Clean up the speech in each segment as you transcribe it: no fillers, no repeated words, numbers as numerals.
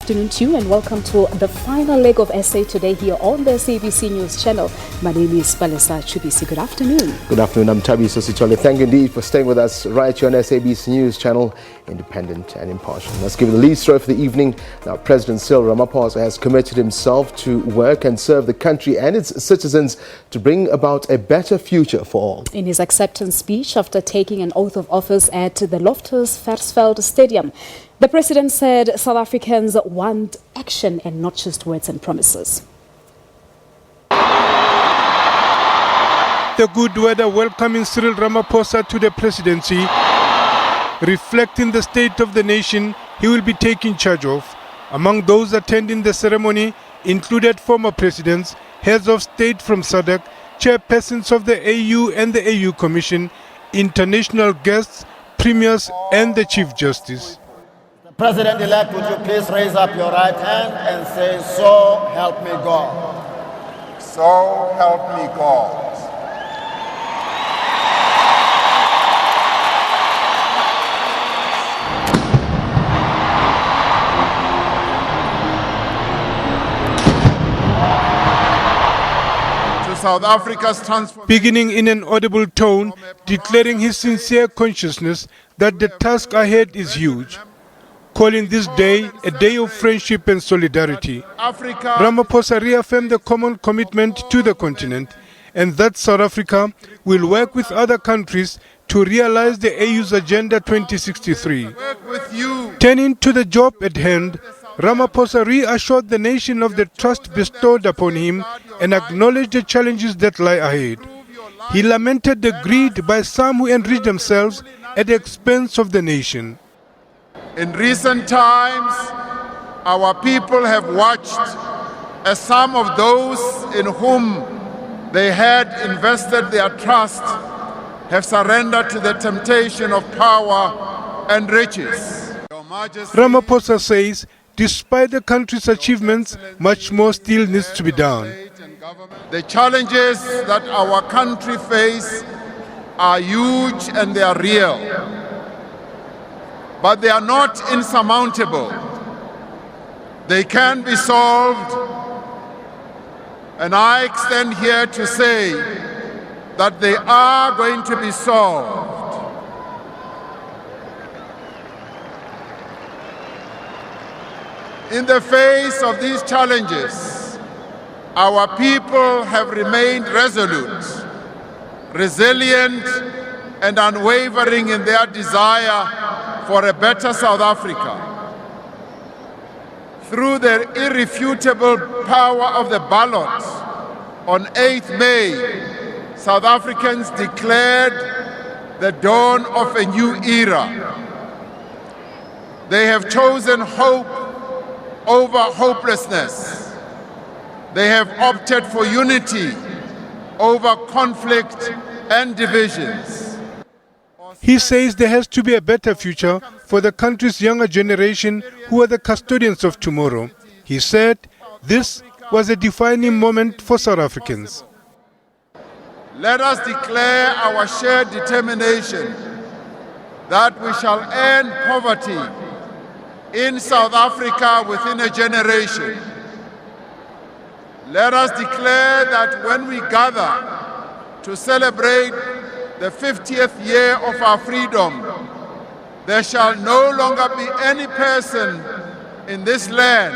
Good afternoon to you and welcome to the final leg of SA Today here on the SABC News channel. My name is Palesa Chubisi. Good afternoon. Good afternoon. I'm Tabi Sosichole. Thank you indeed for staying with us right here on SABC News channel, independent and impartial. Let's give you the lead story for the evening. Now, President Cyril Ramaphosa has committed himself to work and serve the country and its citizens to bring about a better future for all. In his acceptance speech after taking an oath of office at the Loftus Versveld Stadium, the president said South Africans want action and not just words and promises. The good weather welcoming Cyril Ramaphosa to the presidency, reflecting the state of the nation he will be taking charge of. Among those attending the ceremony included former presidents, heads of state from SADC, chairpersons of the AU and the AU Commission, international guests, premiers and the Chief Justice. President-elect, would you please raise up your right hand and say, "So help me God." So help me God. To South Africa's transformation. Beginning in an audible tone, declaring his sincere consciousness that the task ahead is huge. Calling this day a day of friendship and solidarity. Ramaphosa reaffirmed the common commitment to the continent and that South Africa will work with other countries to realize the AU's Agenda 2063. Turning to the job at hand, Ramaphosa reassured the nation of the trust bestowed upon him and acknowledged the challenges that lie ahead. He lamented the greed by some who enrich themselves at the expense of the nation. In recent times, our people have watched as some of those in whom they had invested their trust have surrendered to the temptation of power and riches. Ramaphosa says, despite the country's achievements, much more still needs to be done. The challenges that our country faces are huge and they are real. But they are not insurmountable. They can be solved, and I extend here to say that they are going to be solved. In the face of these challenges, our people have remained resolute, resilient, and unwavering in their desire for a better South Africa. Through the irrefutable power of the ballot, on 8th May, South Africans declared the dawn of a new era. They have chosen hope over hopelessness. They have opted for unity over conflict and divisions. He says there has to be a better future for the country's younger generation who are the custodians of tomorrow. He said this was a defining moment for South Africans. Let us declare our shared determination that we shall end poverty in South Africa within a generation. Let us declare that when we gather to celebrate the 50th year of our freedom, there shall no longer be any person in this land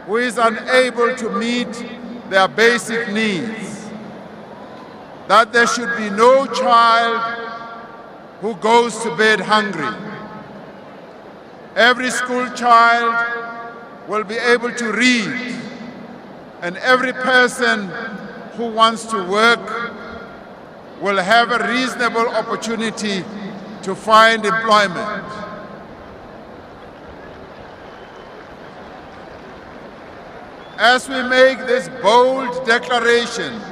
who is unable to meet their basic needs. That there should be no child who goes to bed hungry. Every school child will be able to read, and every person who wants to work will have a reasonable opportunity to find employment. As we make this bold declaration,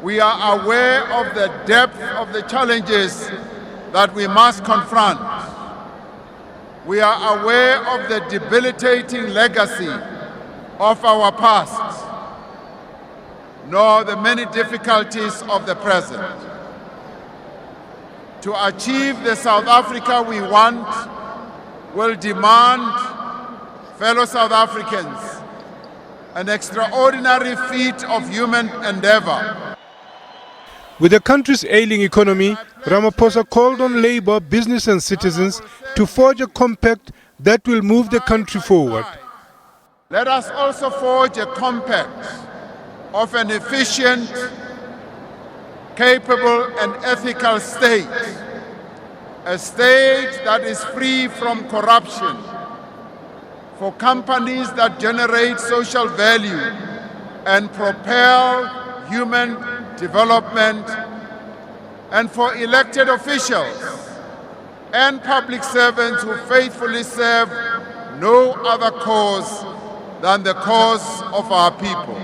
we are aware of the depth of the challenges that we must confront. We are aware of the debilitating legacy of our past, nor the many difficulties of the present. To achieve the South Africa we want will demand Fellow South Africans, an extraordinary feat of human endeavor. With the country's ailing economy, Ramaphosa called on labor, business and citizens to forge a compact that will move the country forward. Let us also forge a compact of an efficient, capable and ethical state, a state that is free from corruption, for companies that generate social value and propel human development, and for elected officials and public servants who faithfully serve no other cause than the cause of our people.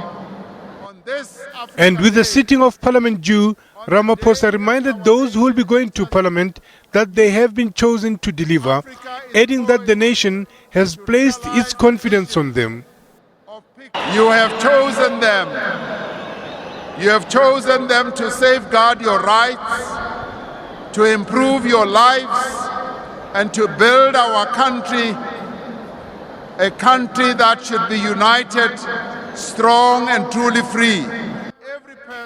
And with the sitting of Parliament due, Ramaphosa reminded those who will be going to Parliament that they have been chosen to deliver, adding that the nation has placed its confidence on them. You have chosen them. You have chosen them to safeguard your rights, to improve your lives, and to build our country, a country that should be united, strong and truly free.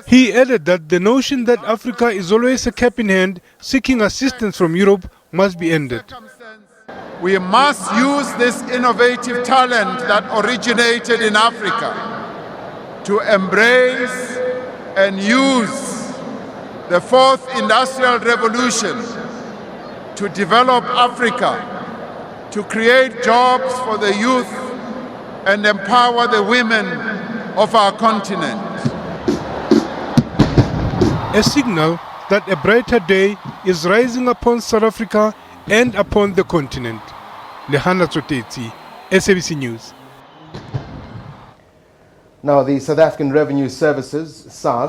He added that the notion that Africa is always a cap in hand seeking assistance from Europe must be ended. We must use this innovative talent that originated in Africa to embrace and use the fourth industrial revolution to develop Africa, to create jobs for the youth and empower the women of our continent. A signal that a brighter day is rising upon South Africa and upon the continent. Lehana Tsotetsi, SABC News. Now, the South African Revenue Services, SARS,